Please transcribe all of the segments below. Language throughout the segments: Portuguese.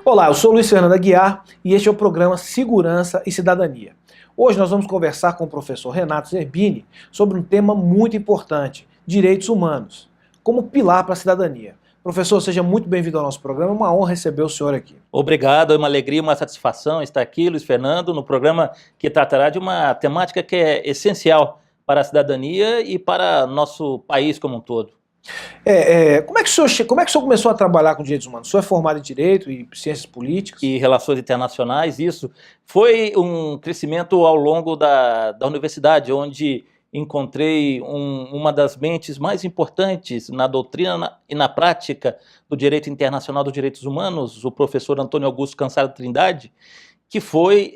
Olá, eu sou Luiz Fernando Aguiar e este é o programa Segurança e Cidadania. Hoje nós vamos conversar com o professor Renato Zerbini sobre um tema muito importante, direitos humanos, como pilar para a cidadania. Professor, seja muito bem-vindo ao nosso programa, é uma honra receber o senhor aqui. Obrigado, é uma alegria, uma satisfação estar aqui, Luiz Fernando, no programa que tratará de uma temática que é essencial para a cidadania e para nosso país como um todo. Como é que o senhor começou a trabalhar com direitos humanos? O senhor é formado em Direito e Ciências Políticas? E Relações Internacionais, isso foi um crescimento ao longo da universidade, onde encontrei uma das mentes mais importantes na doutrina e na prática do direito internacional dos direitos humanos, o professor Antônio Augusto Cansado Trindade, que foi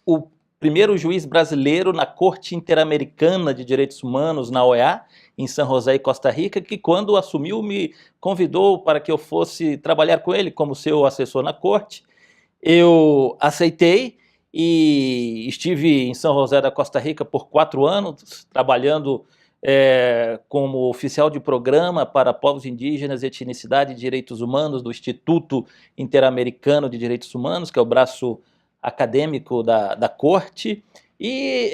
o primeiro juiz brasileiro na Corte Interamericana de Direitos Humanos, na OEA, em São José e Costa Rica, que quando assumiu me convidou para que eu fosse trabalhar com ele como seu assessor na corte. Eu aceitei e estive em São José da Costa Rica por 4 anos, trabalhando como oficial de programa para povos indígenas, etnicidade e direitos humanos do Instituto Interamericano de Direitos Humanos, que é o braço acadêmico da corte. E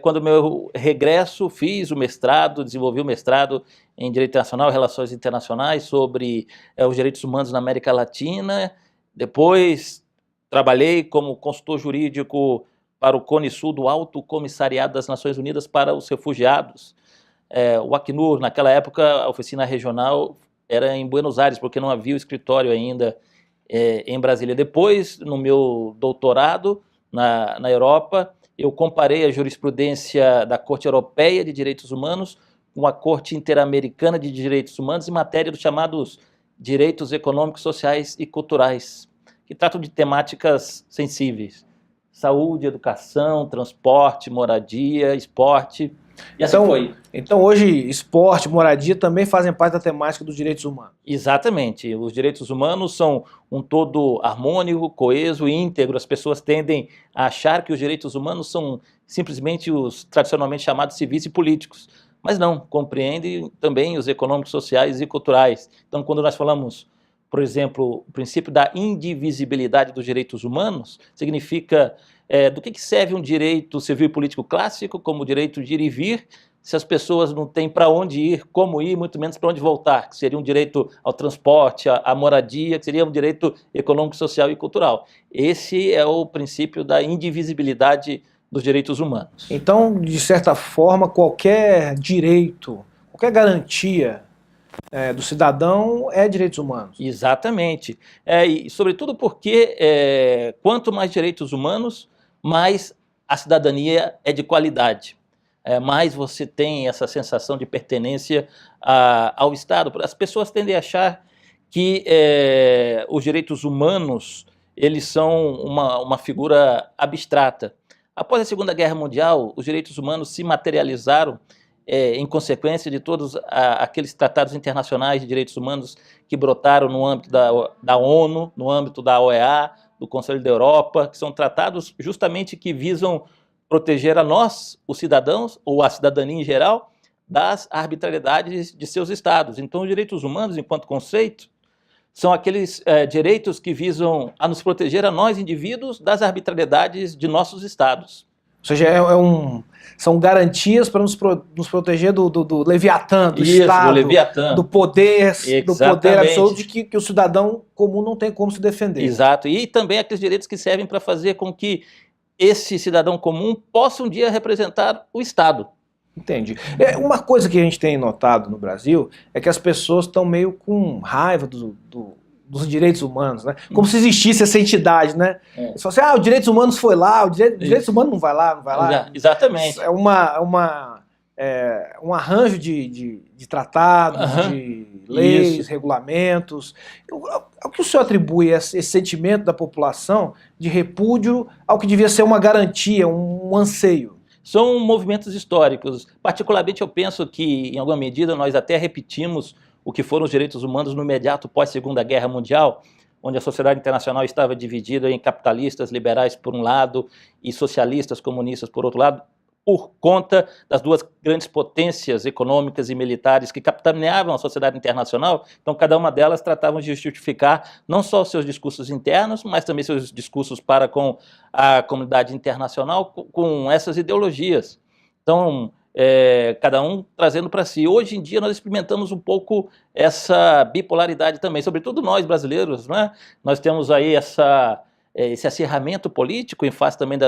quando meu regresso, fiz o mestrado, desenvolvi o mestrado em Direito Internacional e Relações Internacionais sobre os direitos humanos na América Latina. Depois trabalhei como consultor jurídico para o Cone Sul do Alto Comissariado das Nações Unidas para os Refugiados. O Acnur, naquela época, a oficina regional era em Buenos Aires, porque não havia o escritório ainda em Brasília. Depois, no meu doutorado na Europa, eu comparei a jurisprudência da Corte Europeia de Direitos Humanos com a Corte Interamericana de Direitos Humanos em matéria dos chamados direitos econômicos, sociais e culturais, que tratam de temáticas sensíveis: saúde, educação, transporte, moradia, esporte. E assim foi. Então hoje esporte, moradia também fazem parte da temática dos direitos humanos. Exatamente. Os direitos humanos são um todo harmônico, coeso e íntegro. As pessoas tendem a achar que os direitos humanos são simplesmente os tradicionalmente chamados civis e políticos. Mas não, compreendem também os econômicos, sociais e culturais. Então, quando nós falamos, por exemplo, o princípio da indivisibilidade dos direitos humanos, significa do que serve um direito civil e político clássico, como o direito de ir e vir, se as pessoas não têm para onde ir, como ir, muito menos para onde voltar, que seria um direito ao transporte, à moradia, que seria um direito econômico, social e cultural. Esse é o princípio da indivisibilidade dos direitos humanos. Então, de certa forma, qualquer direito, qualquer garantia do cidadão é direitos humanos. Exatamente. E sobretudo porque quanto mais direitos humanos, mais a cidadania é de qualidade. Mais você tem essa sensação de pertenência ao Estado. As pessoas tendem a achar que os direitos humanos eles são uma figura abstrata. Após a Segunda Guerra Mundial, os direitos humanos se materializaram em consequência de todos aqueles tratados internacionais de direitos humanos que brotaram no âmbito da ONU, no âmbito da OEA, do Conselho da Europa, que são tratados justamente que visam proteger a nós, os cidadãos, ou a cidadania em geral, das arbitrariedades de seus estados. Então, os direitos humanos, enquanto conceito, são aqueles direitos que visam a nos proteger a nós, indivíduos, das arbitrariedades de nossos estados. Ou seja, são garantias para nos proteger do Leviatã, do Isso, Estado, do Leviatã. do poder absoluto de que o cidadão comum não tem como se defender. Exato, e também aqueles direitos que servem para fazer com que esse cidadão comum possa um dia representar o Estado. Entendi. Uma coisa que a gente tem notado no Brasil é que as pessoas estão meio com raiva dos direitos humanos, né? Como se existisse essa entidade, né? Eles falam assim, os direitos humanos foi lá, os direitos humanos não vai lá. Exatamente. É um arranjo de tratados, de leis, regulamentos. Ao que o senhor atribui esse sentimento da população de repúdio ao que devia ser uma garantia, um anseio? São movimentos históricos. Particularmente eu penso que, em alguma medida, nós até repetimos o que foram os direitos humanos no imediato pós-Segunda Guerra Mundial, onde a sociedade internacional estava dividida em capitalistas, liberais por um lado, e socialistas, comunistas por outro lado. por conta das duas grandes potências econômicas e militares que capitaneavam a sociedade internacional. Então, cada uma delas tratavam de justificar não só os seus discursos internos, mas também seus discursos para com a comunidade internacional com essas ideologias. Então, cada um trazendo para si. Hoje em dia nós experimentamos um pouco essa bipolaridade também, sobretudo nós brasileiros, né? Nós temos aí esse acirramento político em face também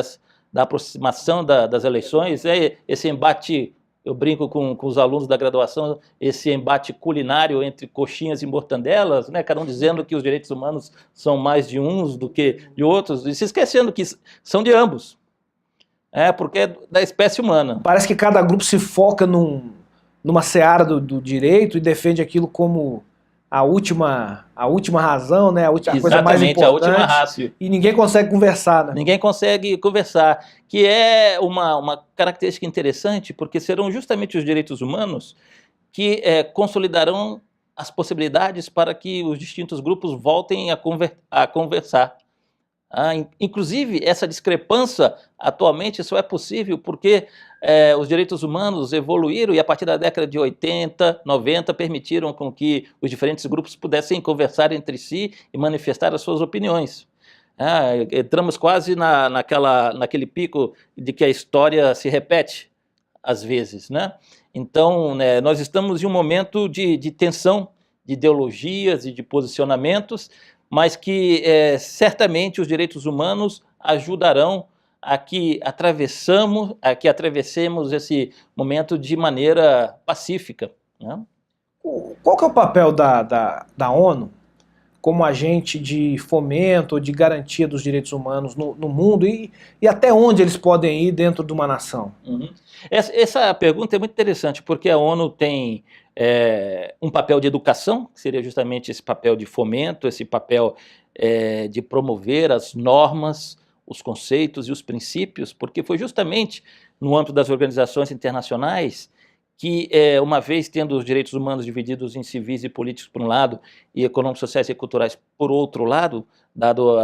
da aproximação das eleições, esse embate, eu brinco com os alunos da graduação, esse embate culinário entre coxinhas e mortandelas, né? Cada um dizendo que os direitos humanos são mais de uns do que de outros, e se esquecendo que são de ambos, porque é da espécie humana. Parece que cada grupo se foca numa seara do direito e defende aquilo como a última razão, né? A coisa mais importante. A última rácio. E ninguém consegue conversar, né? Ninguém consegue conversar, que é uma característica interessante, porque serão justamente os direitos humanos que consolidarão as possibilidades para que os distintos grupos voltem a conversar. Inclusive, essa discrepância atualmente só é possível porque os direitos humanos evoluíram e a partir da década de 80, 90 permitiram com que os diferentes grupos pudessem conversar entre si e manifestar as suas opiniões. Entramos quase naquele pico de que a história se repete às vezes, né? Então, nós estamos em um momento de tensão de ideologias e de posicionamentos, mas que certamente os direitos humanos ajudarão a que atravessemos esse momento de maneira pacífica, né? Qual que é o papel da ONU como agente de fomento ou de garantia dos direitos humanos no mundo e até onde eles podem ir dentro de uma nação? Essa pergunta é muito interessante, porque a ONU tem um papel de educação, que seria justamente esse papel de fomento, esse papel de promover as normas, os conceitos e os princípios, porque foi justamente no âmbito das organizações internacionais que, uma vez tendo os direitos humanos divididos em civis e políticos por um lado e econômicos, sociais e culturais por outro lado, dado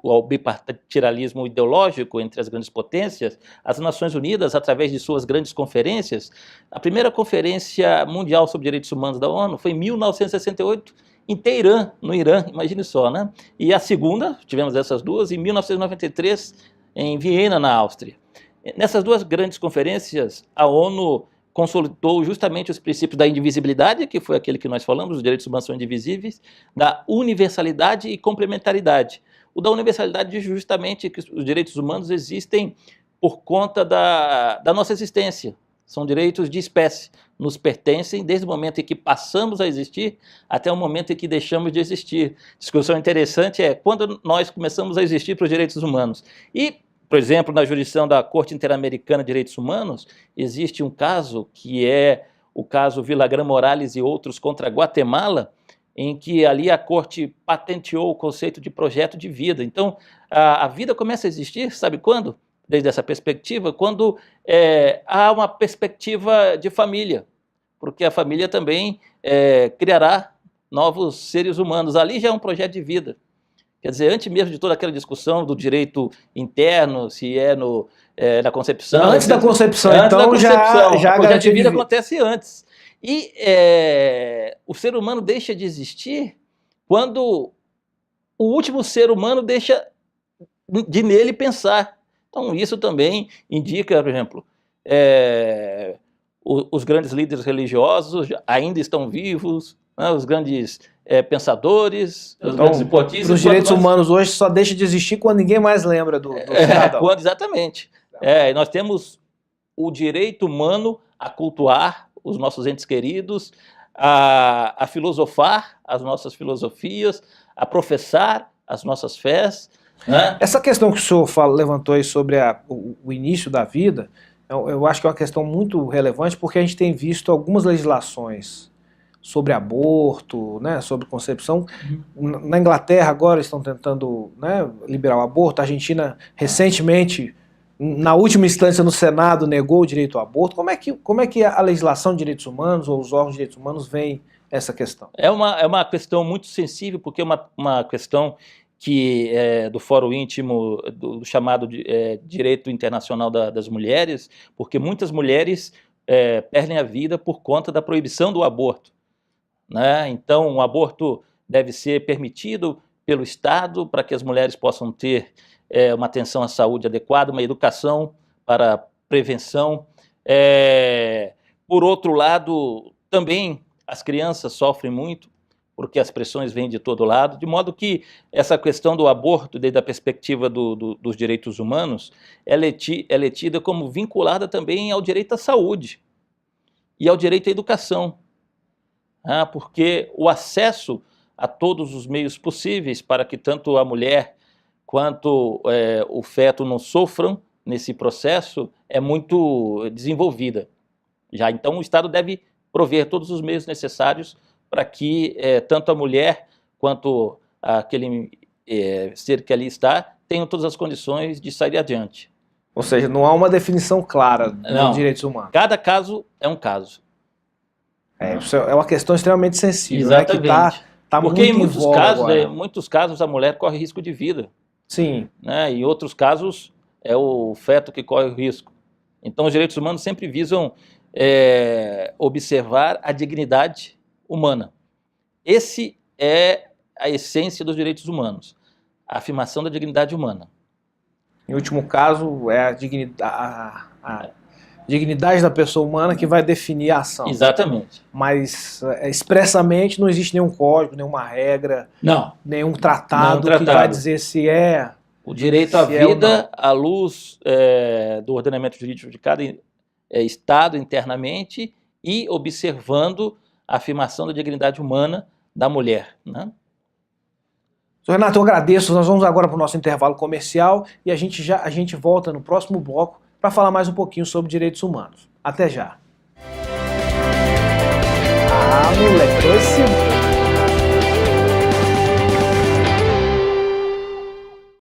ao bipartidarismo ideológico entre as grandes potências, as Nações Unidas, através de suas grandes conferências, a primeira Conferência Mundial sobre Direitos Humanos da ONU foi em 1968, em Teherã, no Irã, imagine só, né? E a segunda, tivemos essas duas, em 1993, em Viena, na Áustria. Nessas duas grandes conferências, a ONU consolidou justamente os princípios da indivisibilidade, que foi aquele que nós falamos, os direitos humanos são indivisíveis, da universalidade e complementaridade. O da universalidade diz justamente que os direitos humanos existem por conta da nossa existência, são direitos de espécie, nos pertencem desde o momento em que passamos a existir até o momento em que deixamos de existir. Discussão interessante é quando nós começamos a existir para os direitos humanos. E, por exemplo, na jurisdição da Corte Interamericana de Direitos Humanos, existe um caso que é o caso Villagrán Morales e outros contra Guatemala, em que ali a Corte patenteou o conceito de projeto de vida. Então, a vida começa a existir, sabe quando? Desde essa perspectiva, quando há uma perspectiva de família, porque a família também criará novos seres humanos. Ali já é um projeto de vida. Quer dizer, antes mesmo de toda aquela discussão do direito interno, se na concepção... Antes da concepção, então já o projeto de vida acontece antes. E o ser humano deixa de existir quando o último ser humano deixa de nele pensar. Então isso também indica, por exemplo, os grandes líderes religiosos ainda estão vivos, né, os grandes pensadores, os grandes hipotistas. Os direitos humanos hoje só deixam de existir quando ninguém mais lembra do cidadão. Exatamente. Nós temos o direito humano a cultuar os nossos entes queridos, a filosofar as nossas filosofias, a professar as nossas fés. Né? Essa questão que o senhor levantou aí sobre o início da vida, eu acho que é uma questão muito relevante, porque a gente tem visto algumas legislações sobre aborto, né, sobre concepção. Na Inglaterra agora estão tentando, né, liberar o aborto. A Argentina recentemente, na última instância no Senado, negou o direito ao aborto. Como é que a legislação de direitos humanos ou os órgãos de direitos humanos veem essa questão? É uma questão muito sensível, porque é uma questão que do Fórum Íntimo do chamado Direito Internacional das Mulheres, porque muitas mulheres perdem a vida por conta da proibição do aborto, né? Então, o aborto deve ser permitido pelo Estado para que as mulheres possam ter uma atenção à saúde adequada, uma educação para prevenção. Por outro lado, também as crianças sofrem muito, porque as pressões vêm de todo lado, de modo que essa questão do aborto, desde a perspectiva dos direitos humanos, ela é tida como vinculada também ao direito à saúde e ao direito à educação, porque o acesso a todos os meios possíveis para que tanto a mulher quanto o feto não sofram nesse processo é muito desenvolvida. Então o Estado deve prover todos os meios necessários para que tanto a mulher quanto aquele ser que ali está tenham todas as condições de sair adiante. Ou seja, não há uma definição clara dos direitos humanos. Cada caso é um caso. Isso é uma questão extremamente sensível. Exatamente. Né, que tá porque muito em muitos casos a mulher corre risco de vida. Sim. Né? Em outros casos é o feto que corre o risco. Então os direitos humanos sempre visam observar a dignidade humana. Esse é a essência dos direitos humanos, a afirmação da dignidade humana. Em último caso, é a dignidade da pessoa humana que vai definir a ação. Exatamente. Mas expressamente não existe nenhum código, nenhuma regra, nenhum tratado que vai dizer se é... O direito à vida, à luz do ordenamento jurídico de cada Estado internamente e observando a afirmação da dignidade humana da mulher, né? Sr. Renato, eu agradeço. Nós vamos agora para o nosso intervalo comercial e a gente volta no próximo bloco para falar mais um pouquinho sobre direitos humanos. Até já.